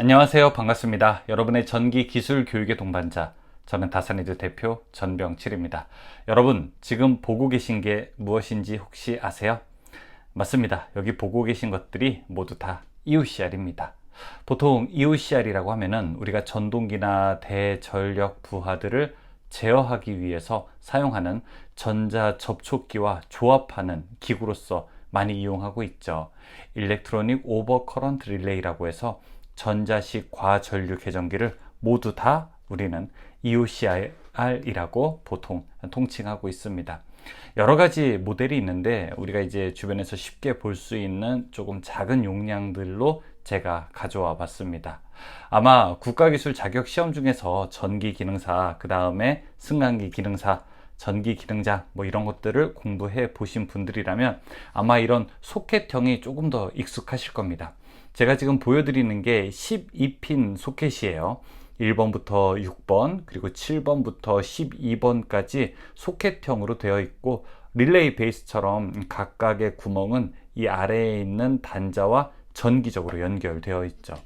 안녕하세요. 반갑습니다. 여러분의 전기 기술 교육의 동반자, 저는 다산이드 대표 전병칠입니다. 여러분, 지금 보고 계신 게 무엇인지 혹시 아세요? 맞습니다. 여기 보고 계신 것들이 모두 다 EOCR입니다. 보통 EOCR이라고 하면은 우리가 전동기나 대전력 부하들을 제어하기 위해서 사용하는 전자 접촉기와 조합하는 기구로서 많이 이용하고 있죠. 일렉트로닉 오버커런트 릴레이라고 해서 전자식 과전류 계전기를 모두 다 우리는 EOCR이라고 보통 통칭하고 있습니다. 여러 가지 모델이 있는데 우리가 이제 주변에서 쉽게 볼 수 있는 조금 작은 용량들로 제가 가져와 봤습니다. 아마 국가기술 자격 시험 중에서 전기 기능사, 그 다음에 승강기 기능사, 전기 기능자 뭐 이런 것들을 공부해 보신 분들이라면 아마 이런 소켓형이 조금 더 익숙하실 겁니다. 제가 지금 보여드리는 게 12핀 소켓이에요. 1번부터 6번 그리고 7번부터 12번까지 소켓형으로 되어 있고, 릴레이 베이스처럼 각각의 구멍은 이 아래에 있는 단자와 전기적으로 연결되어 있죠.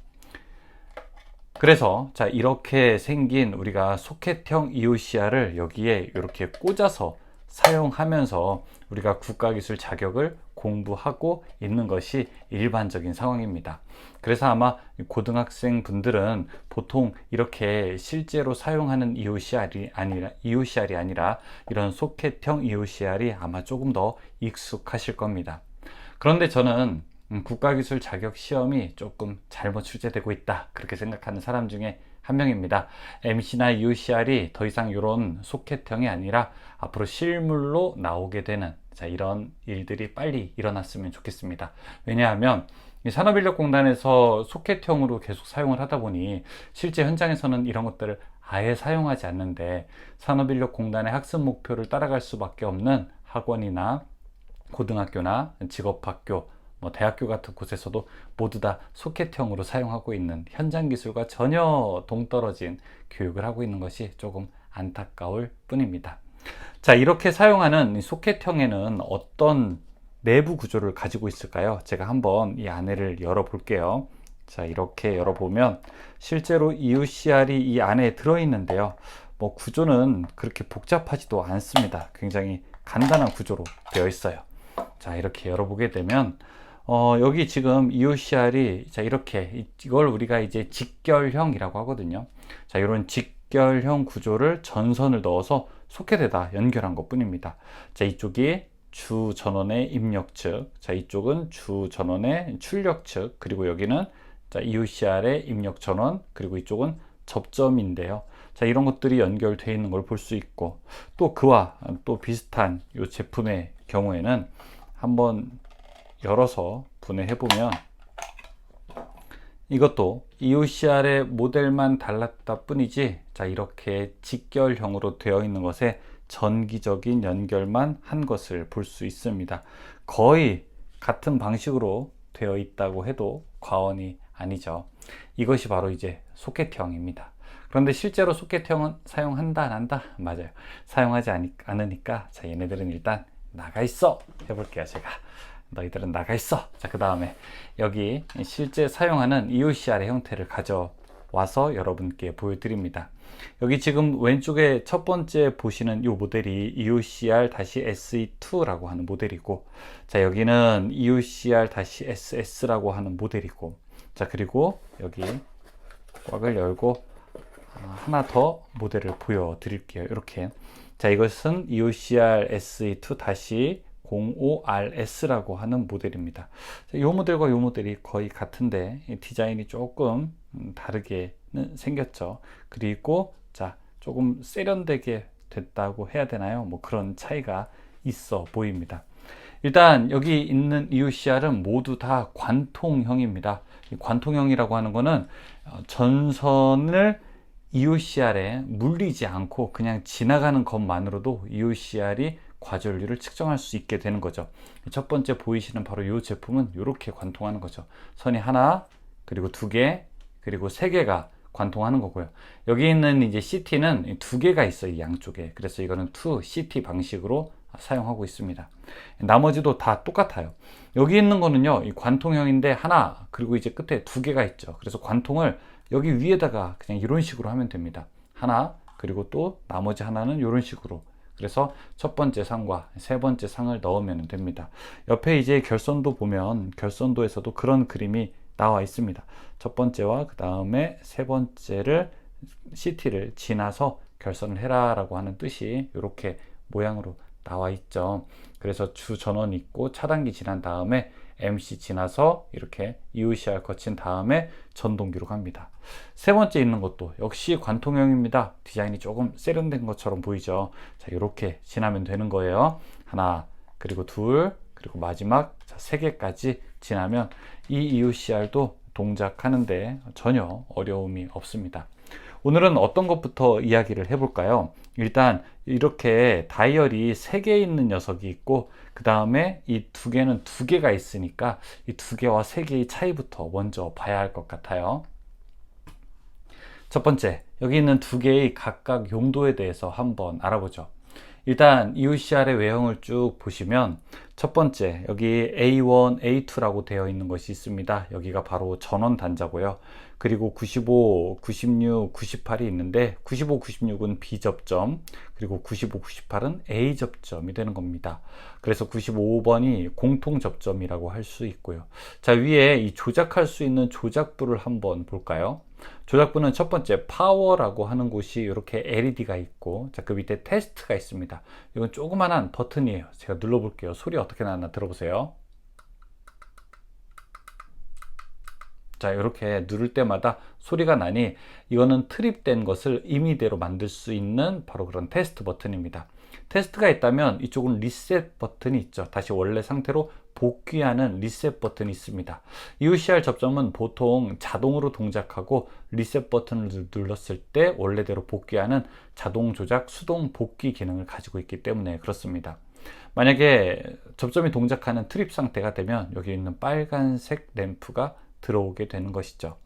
그래서 자, 이렇게 생긴 우리가 소켓형 EOCR을 여기에 이렇게 꽂아서 사용하면서 우리가 국가기술 자격을 공부하고 있는 것이 일반적인 상황입니다. 그래서 아마 고등학생 분들은 보통 이렇게 실제로 사용하는 EOCR이 아니라 이런 소켓형 EOCR이 아마 조금 더 익숙하실 겁니다. 그런데 저는 국가기술 자격 시험이 조금 잘못 출제되고 있다, 그렇게 생각하는 사람 중에 한 명입니다. MC나 EOCR이 더 이상 이런 소켓형이 아니라 앞으로 실물로 나오게 되는 이런 일들이 빨리 일어났으면 좋겠습니다. 왜냐하면 산업인력공단에서 소켓형으로 계속 사용을 하다 보니 실제 현장에서는 이런 것들을 아예 사용하지 않는데, 산업인력공단의 학습 목표를 따라갈 수밖에 없는 학원이나 고등학교나 직업학교, 대학교 같은 곳에서도 모두 다 소켓형으로 사용하고 있는, 현장 기술과 전혀 동떨어진 교육을 하고 있는 것이 조금 안타까울 뿐입니다. 자, 이렇게 사용하는 소켓형에는 어떤 내부 구조를 가지고 있을까요? 제가 한번 이 안에를 열어 볼게요. 자, 이렇게 열어보면 실제로 EOCR이 이 안에 들어있는데요. 구조는 그렇게 복잡하지도 않습니다. 굉장히 간단한 구조로 되어 있어요. 자, 이렇게 열어보게 되면 여기 지금 EOCR이 이렇게, 이걸 우리가 이제 직결형이라고 하거든요. 자, 이런 직결형 구조를 전선을 넣어서 소켓에다 연결한 것 뿐입니다. 자, 이쪽이 주 전원의 입력 측, 자, 이쪽은 주 전원의 출력 측, 그리고 여기는 EOCR의 입력 전원, 그리고 이쪽은 접점인데요. 자, 이런 것들이 연결되어 있는 걸 볼 수 있고, 또 그와 또 비슷한 이 제품의 경우에는 한번 열어서 분해해 보면 이것도 EOCR의 모델만 달랐다 뿐이지, 자, 이렇게 직결형으로 되어 있는 것에 전기적인 연결만 한 것을 볼 수 있습니다. 거의 같은 방식으로 되어 있다고 해도 과언이 아니죠. 이것이 바로 이제 소켓형입니다. 그런데 실제로 소켓형은 사용한다 안 한다? 맞아요. 사용하지 않으니까 자, 얘네들은 일단 나가 있어 해볼게요. 제가 너희들은 나가 있어. 자, 그 다음에 여기 실제 사용하는 EOCR의 형태를 가져와서 여러분께 보여드립니다. 여기 지금 왼쪽에 첫 번째 보시는 이 모델이 EOCR-SE2라고 하는 모델이고, 자, 여기는 EOCR-SS라고 하는 모델이고, 자, 그리고 여기 꽉을 열고 하나 더 모델을 보여드릴게요. 이렇게. 자, 이것은 EOCR-SE2-05RS라고 하는 모델입니다. 이 모델과 이 모델이 거의 같은데 디자인이 조금 다르게는 생겼죠. 그리고 자, 조금 세련되게 됐다고 해야 되나요? 그런 차이가 있어 보입니다. 일단 여기 있는 EOCR은 모두 다 관통형입니다. 관통형이라고 하는 거는 전선을 EOCR에 물리지 않고 그냥 지나가는 것만으로도 EOCR이 과전류를 측정할 수 있게 되는 거죠. 첫 번째 보이시는 바로 이 제품은 이렇게 관통하는 거죠. 선이 하나, 그리고 두 개, 그리고 세 개가 관통하는 거고요. 여기 있는 이제 CT는 두 개가 있어요, 이 양쪽에. 그래서 이거는 2CT 방식으로 사용하고 있습니다. 나머지도 다 똑같아요. 여기 있는 거는요, 이 관통형인데 하나, 그리고 이제 끝에 두 개가 있죠. 그래서 관통을 여기 위에다가 그냥 이런 식으로 하면 됩니다. 하나, 그리고 또 나머지 하나는 이런 식으로. 그래서 첫 번째 상과 세 번째 상을 넣으면 됩니다. 옆에 이제 결선도 보면 결선도에서도 그런 그림이 나와 있습니다. 첫 번째와 그 다음에 세 번째를 CT를 지나서 결선을 해라 라고 하는 뜻이 이렇게 모양으로 나와 있죠. 그래서 주 전원 있고 차단기 지난 다음에 MC 지나서 이렇게 EOCR 거친 다음에 전동기로 갑니다. 세 번째 있는 것도 역시 관통형입니다. 디자인이 조금 세련된 것처럼 보이죠. 자, 이렇게 지나면 되는 거예요. 하나, 그리고 둘, 그리고 마지막 세 개까지 지나면 이 EOCR도 동작하는데 전혀 어려움이 없습니다. 오늘은 어떤 것부터 이야기를 해볼까요? 일단 이렇게 다이얼이 3개 있는 녀석이 있고 그 다음에 이 두 개는 두 개가 있으니까 이 두 개와 3개의 차이부터 먼저 봐야 할 것 같아요. 첫 번째, 여기 있는 두 개의 각각 용도에 대해서 한번 알아보죠. 일단 EOCR의 외형을 쭉 보시면 첫 번째, 여기 A1, A2라고 되어 있는 것이 있습니다. 여기가 바로 전원 단자고요. 그리고 95, 96, 98이 있는데 95, 96은 B 접점, 그리고 95, 98은 A 접점이 되는 겁니다. 그래서 95번이 공통 접점이라고 할 수 있고요. 자, 위에 이 조작할 수 있는 조작부를 한번 볼까요? 조작부는 첫 번째 파워라고 하는 곳이 이렇게 LED가 있고, 자, 그 밑에 테스트가 있습니다. 이건 조그만한 버튼이에요. 제가 눌러볼게요. 소리 어떻게 나나 들어보세요. 자, 이렇게 누를 때마다 소리가 나니 이거는 트립된 것을 임의대로 만들 수 있는 바로 그런 테스트 버튼입니다. 테스트가 있다면 이쪽은 리셋 버튼이 있죠. 다시 원래 상태로 복귀하는 리셋 버튼이 있습니다. EOCR 접점은 보통 자동으로 동작하고 리셋 버튼을 눌렀을 때 원래대로 복귀하는 자동 조작 수동 복귀 기능을 가지고 있기 때문에 그렇습니다. 만약에 접점이 동작하는 트립 상태가 되면 여기 있는 빨간색 램프가 들어오게 되는 것이죠.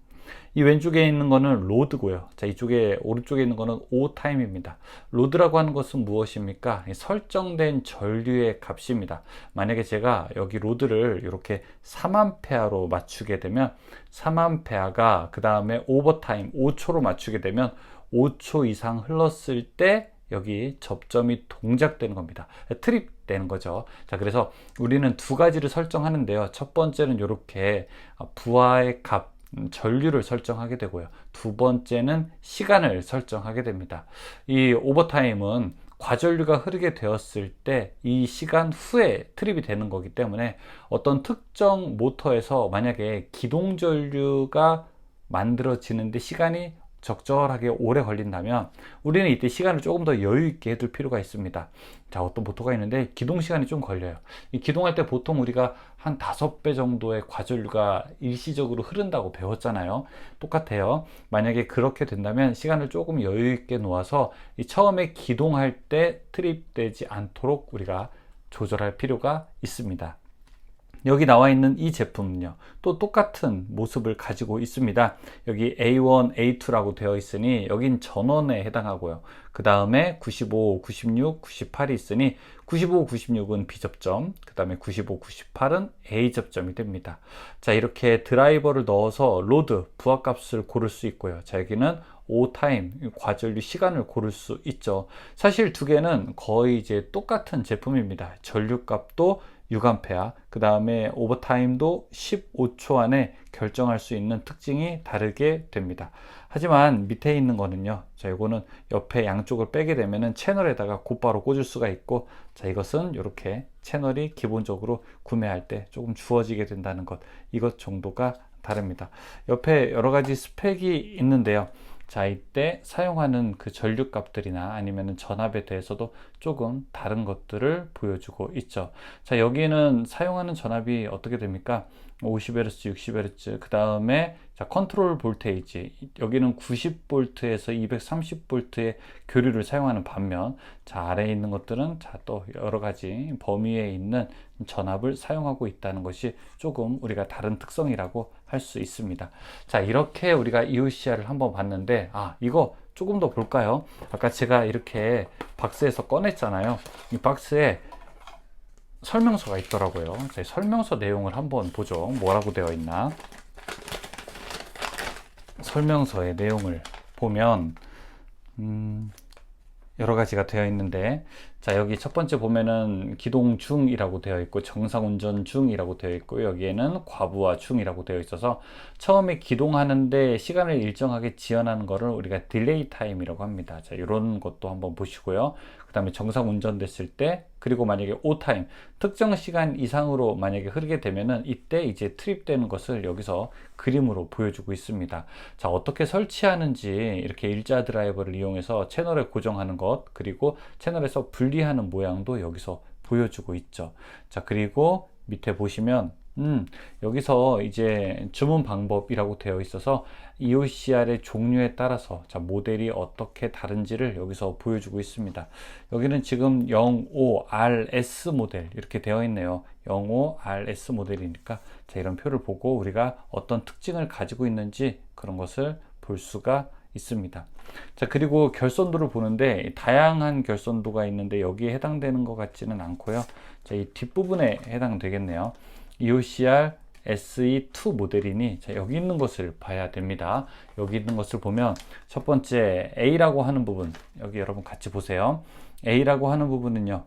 이 왼쪽에 있는 거는 로드고요. 자, 이쪽에 오른쪽에 있는 거는 O타임입니다. 로드라고 하는 것은 무엇입니까? 설정된 전류의 값입니다. 만약에 제가 여기 로드를 이렇게 3A로 맞추게 되면 3A가 그 다음에 오버타임 5초로 맞추게 되면 5초 이상 흘렀을 때 여기 접점이 동작되는 겁니다. 트립 되는 거죠. 자, 그래서 우리는 두 가지를 설정하는데요. 첫 번째는 이렇게 부하의 값, 전류를 설정하게 되고요. 두 번째는 시간을 설정하게 됩니다. 이 오버타임은 과전류가 흐르게 되었을 때 이 시간 후에 트립이 되는 거기 때문에 어떤 특정 모터에서 만약에 기동 전류가 만들어지는데 시간이 적절하게 오래 걸린다면 우리는 이때 시간을 조금 더 여유 있게 해둘 필요가 있습니다. 자, 어떤 모터가 있는데 기동 시간이 좀 걸려요. 이 기동할 때 보통 우리가 한 5배 정도의 과전류가 일시적으로 흐른다고 배웠잖아요. 똑같아요. 만약에 그렇게 된다면 시간을 조금 여유 있게 놓아서 이 처음에 기동할 때 트립되지 않도록 우리가 조절할 필요가 있습니다. 여기 나와 있는 이 제품은요, 또 똑같은 모습을 가지고 있습니다. 여기 A1, A2라고 되어 있으니 여긴 전원에 해당하고요. 그 다음에 95, 96, 98이 있으니 95, 96은 B접점, 그 다음에 95, 98은 A접점이 됩니다. 자, 이렇게 드라이버를 넣어서 로드, 부하값을 고를 수 있고요. 자, 여기는 O타임, 과전류 시간을 고를 수 있죠. 사실 두 개는 거의 이제 똑같은 제품입니다. 전류값도 6A, 그 다음에 오버타임도 15초 안에 결정할 수 있는 특징이 다르게 됩니다. 하지만 밑에 있는 거는요, 자, 이거는 옆에 양쪽을 빼게 되면은 채널에다가 곧바로 꽂을 수가 있고, 자, 이것은 이렇게 채널이 기본적으로 구매할 때 조금 주어지게 된다는 것, 이것 정도가 다릅니다. 옆에 여러 가지 스펙이 있는데요. 자, 이때 사용하는 그 전류 값들이나 아니면 전압에 대해서도 조금 다른 것들을 보여주고 있죠. 자, 여기는 사용하는 전압이 어떻게 됩니까? 50Hz, 60Hz, 그 다음에 자, 컨트롤 볼테이지, 여기는 90V에서 230V의 교류를 사용하는 반면, 자, 아래에 있는 것들은 자, 또 여러 가지 범위에 있는 전압을 사용하고 있다는 것이 조금 우리가 다른 특성이라고 할 수 있습니다. 자, 이렇게 우리가 EOCR을 한번 봤는데, 이거 조금 더 볼까요? 아까 제가 이렇게 박스에서 꺼냈잖아요. 이 박스에 설명서가 있더라고요. 자, 설명서 내용을 한번 보죠. 뭐라고 되어 있나. 설명서의 내용을 보면 여러 가지가 되어 있는데, 자, 여기 첫 번째 보면은 기동 중이라고 되어 있고 정상 운전 중이라고 되어 있고, 여기에는 과부하 중이라고 되어 있어서 처음에 기동하는데 시간을 일정하게 지연하는 거를 우리가 딜레이 타임이라고 합니다. 자, 이런 것도 한번 보시고요. 그 다음에 정상 운전 됐을 때, 그리고 만약에 오타임, 특정 시간 이상으로 만약에 흐르게 되면은 이때 이제 트립되는 것을 여기서 그림으로 보여주고 있습니다. 자, 어떻게 설치하는지 이렇게 일자 드라이버를 이용해서 채널에 고정하는 것, 그리고 채널에서 분리하는 모양도 여기서 보여주고 있죠. 자, 그리고 밑에 보시면 여기서 이제 주문 방법이라고 되어 있어서 EOCR의 종류에 따라서 자, 모델이 어떻게 다른지를 여기서 보여주고 있습니다. 여기는 지금 05RS 모델 이렇게 되어 있네요. 05RS 모델이니까 자, 이런 표를 보고 우리가 어떤 특징을 가지고 있는지 그런 것을 볼 수가 있습니다. 자, 그리고 결선도를 보는데 다양한 결선도가 있는데 여기에 해당되는 것 같지는 않고요. 자, 이 뒷부분에 해당되겠네요. EOCR SE2 모델이니 자, 여기 있는 것을 봐야 됩니다. 여기 있는 것을 보면 첫 번째 A라고 하는 부분, 여기 여러분 같이 보세요. A라고 하는 부분은요,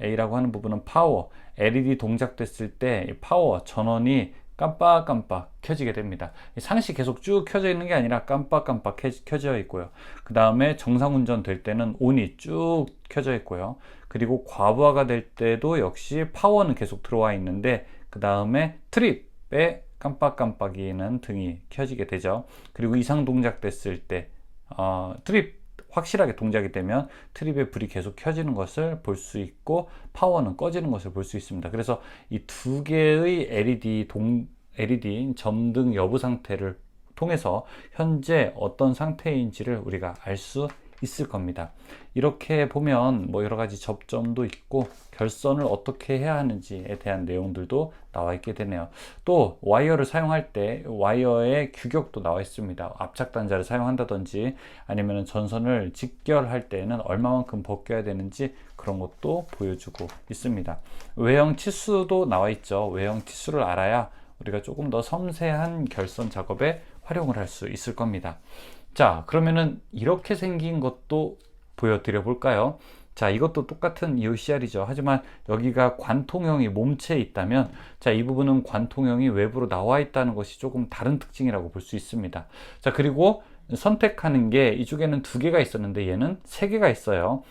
A라고 하는 부분은 파워, LED 동작됐을 때 파워 전원이 깜빡깜빡 켜지게 됩니다. 상시 계속 쭉 켜져 있는 게 아니라 깜빡깜빡 켜져 있고요. 그 다음에 정상 운전 될 때는 온이 쭉 켜져 있고요. 그리고 과부하가 될 때도 역시 파워는 계속 들어와 있는데 그 다음에 트립에 깜빡깜빡이는 등이 켜지게 되죠. 그리고 이상 동작 됐을 때 트립 확실하게 동작이 되면 트립의 불이 계속 켜지는 것을 볼 수 있고 파워는 꺼지는 것을 볼 수 있습니다. 그래서 이 두 개의 LED 점등 여부 상태를 통해서 현재 어떤 상태인지를 우리가 알 수 있을 겁니다. 이렇게 보면 뭐 여러 가지 접점도 있고 결선을 어떻게 해야 하는지에 대한 내용들도 나와 있게 되네요. 또 와이어를 사용할 때 와이어의 규격도 나와 있습니다. 압착 단자를 사용한다든지 아니면 전선을 직결할 때는 얼마만큼 벗겨야 되는지 그런 것도 보여주고 있습니다. 외형 치수도 나와 있죠. 외형 치수를 알아야 우리가 조금 더 섬세한 결선 작업에 활용을 할 수 있을 겁니다. 자, 그러면은 이렇게 생긴 것도 보여드려 볼까요? 자, 이것도 똑같은 EOCR이죠. 하지만 여기가 관통형이 몸체에 있다면 자, 이 부분은 관통형이 외부로 나와 있다는 것이 조금 다른 특징이라고 볼 수 있습니다. 자, 그리고 선택하는 게 이쪽에는 두 개가 있었는데 얘는 세 개가 있어요.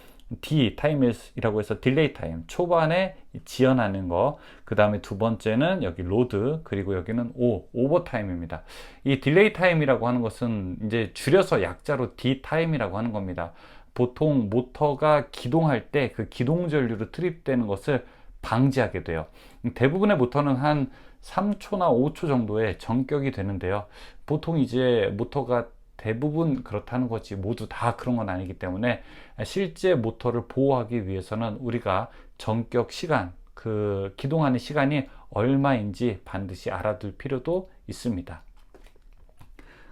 D 타임이라고 해서 딜레이 타임, 초반에 지연하는 거, 그 다음에 두 번째는 여기 로드, 그리고 여기는 오버 타임입니다. 이 딜레이 타임이라고 하는 것은 이제 줄여서 약자로 D 타임이라고 하는 겁니다. 보통 모터가 기동할 때 그 기동 전류로 투입되는 것을 방지하게 돼요. 대부분의 모터는 한 3초나 5초 정도의 전격이 되는데요. 보통 이제 모터가 대부분 그렇다는 거지 모두 다 그런 건 아니기 때문에 실제 모터를 보호하기 위해서는 우리가 전격 시간, 그 기동하는 시간이 얼마인지 반드시 알아둘 필요도 있습니다.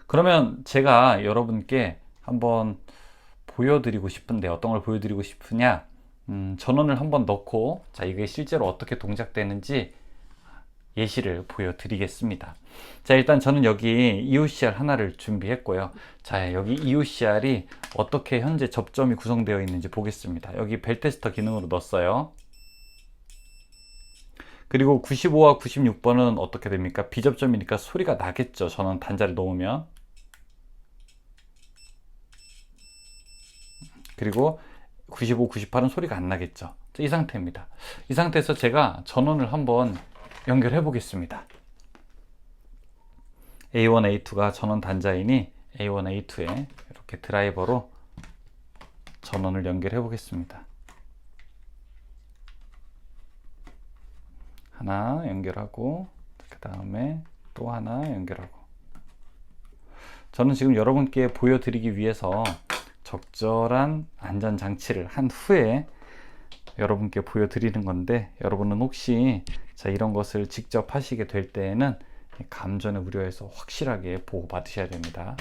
그러면 제가 여러분께 한번 보여드리고 싶은데 어떤 걸 보여드리고 싶으냐, 전원을 한번 넣고 자, 이게 실제로 어떻게 동작되는지 예시를 보여드리겠습니다. 자, 일단 저는 여기 EOCR 하나를 준비했고요. 자, 여기 EOCR이 어떻게 현재 접점이 구성되어 있는지 보겠습니다. 여기 벨 테스터 기능으로 넣었어요. 그리고 95와 96번은 어떻게 됩니까? 비접점이니까 소리가 나겠죠. 전원 단자를 놓으면. 그리고 95, 98은 소리가 안 나겠죠. 이 상태입니다. 이 상태에서 제가 전원을 한번 연결해 보겠습니다. A1, A2가 전원 단자이니 A1, A2에 이렇게 드라이버로 전원을 연결해 보겠습니다. 하나 연결하고 그 다음에 또 하나 연결하고, 저는 지금 여러분께 보여드리기 위해서 적절한 안전장치를 한 후에 여러분께 보여드리는 건데, 여러분은 혹시 자, 이런 것을 직접 하시게 될 때에는 감전의 우려에서 확실하게 보호받으셔야 됩니다.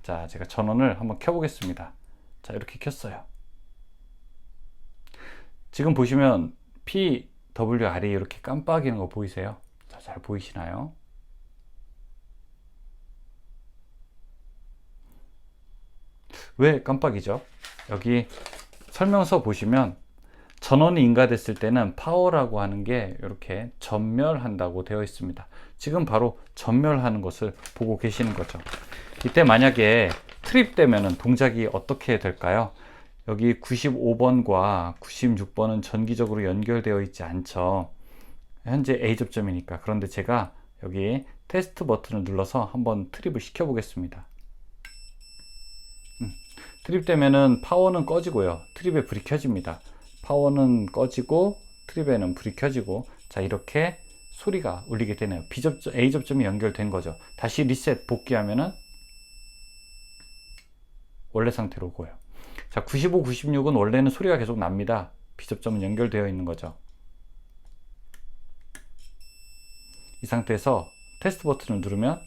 자, 제가 전원을 한번 켜보겠습니다. 자, 이렇게 켰어요. 지금 보시면 WR이 이렇게 깜빡이는 거 보이세요? 자, 잘 보이시나요? 왜 깜빡이죠? 여기 설명서 보시면 전원이 인가됐을 때는 파워라고 하는 게 이렇게 전멸한다고 되어 있습니다. 지금 바로 전멸하는 것을 보고 계시는 거죠. 이때 만약에 트립되면 동작이 어떻게 될까요? 여기 95번과 96번은 전기적으로 연결되어 있지 않죠. 현재 A 접점이니까. 그런데 제가 여기 테스트 버튼을 눌러서 한번 트립을 시켜 보겠습니다. 트립되면은 파워는 꺼지고요. 트립에 불이 켜집니다. 파워는 꺼지고 트립에는 불이 켜지고, 자, 이렇게 소리가 울리게 되네요. B 접점, A 접점이 연결된 거죠. 다시 리셋 복귀하면은 원래 상태로 오고요. 자, 95, 96은 원래는 소리가 계속 납니다. B 접점은 연결되어 있는 거죠. 이 상태에서 테스트 버튼을 누르면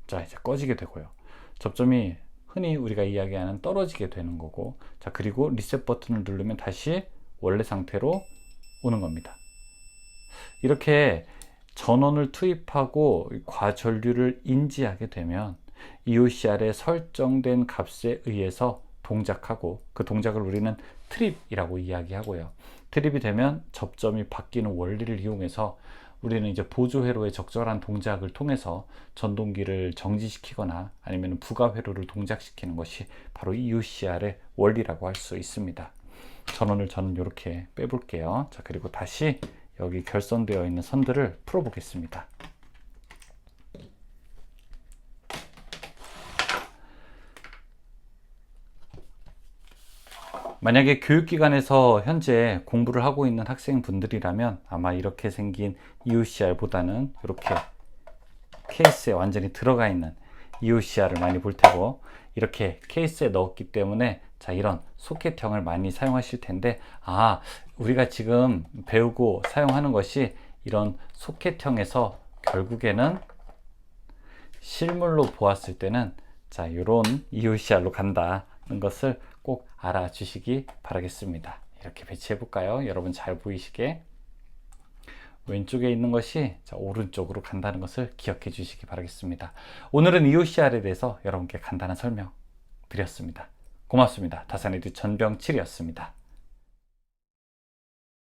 자, 이제 꺼지게 되고요. 접점이 흔히 우리가 이야기하는 떨어지게 되는 거고, 자, 그리고 리셋 버튼을 누르면 다시 원래 상태로 오는 겁니다. 이렇게 전원을 투입하고 과전류를 인지하게 되면 EOCR에 설정된 값에 의해서 동작하고, 그 동작을 우리는 트립이라고 이야기하고요. 트립이 되면 접점이 바뀌는 원리를 이용해서 우리는 이제 보조 회로의 적절한 동작을 통해서 전동기를 정지시키거나 아니면 부가 회로를 동작시키는 것이 바로 EOCR의 원리라고 할 수 있습니다. 전원을 저는 이렇게 빼볼게요. 자, 그리고 다시 여기 결선되어 있는 선들을 풀어 보겠습니다. 만약에 교육기관에서 현재 공부를 하고 있는 학생분들이라면 아마 이렇게 생긴 EOCR보다는 이렇게 케이스에 완전히 들어가 있는 EOCR을 많이 볼 테고, 이렇게 케이스에 넣었기 때문에 자, 이런 소켓형을 많이 사용하실 텐데, 우리가 지금 배우고 사용하는 것이 이런 소켓형에서 결국에는 실물로 보았을 때는 자, 이런 EOCR로 간다는 것을 꼭 알아주시기 바라겠습니다. 이렇게 배치해 볼까요? 여러분 잘 보이시게 왼쪽에 있는 것이 자, 오른쪽으로 간다는 것을 기억해 주시기 바라겠습니다. 오늘은 EOCR에 대해서 여러분께 간단한 설명 드렸습니다. 고맙습니다. 다산에듀 전병칠이었습니다.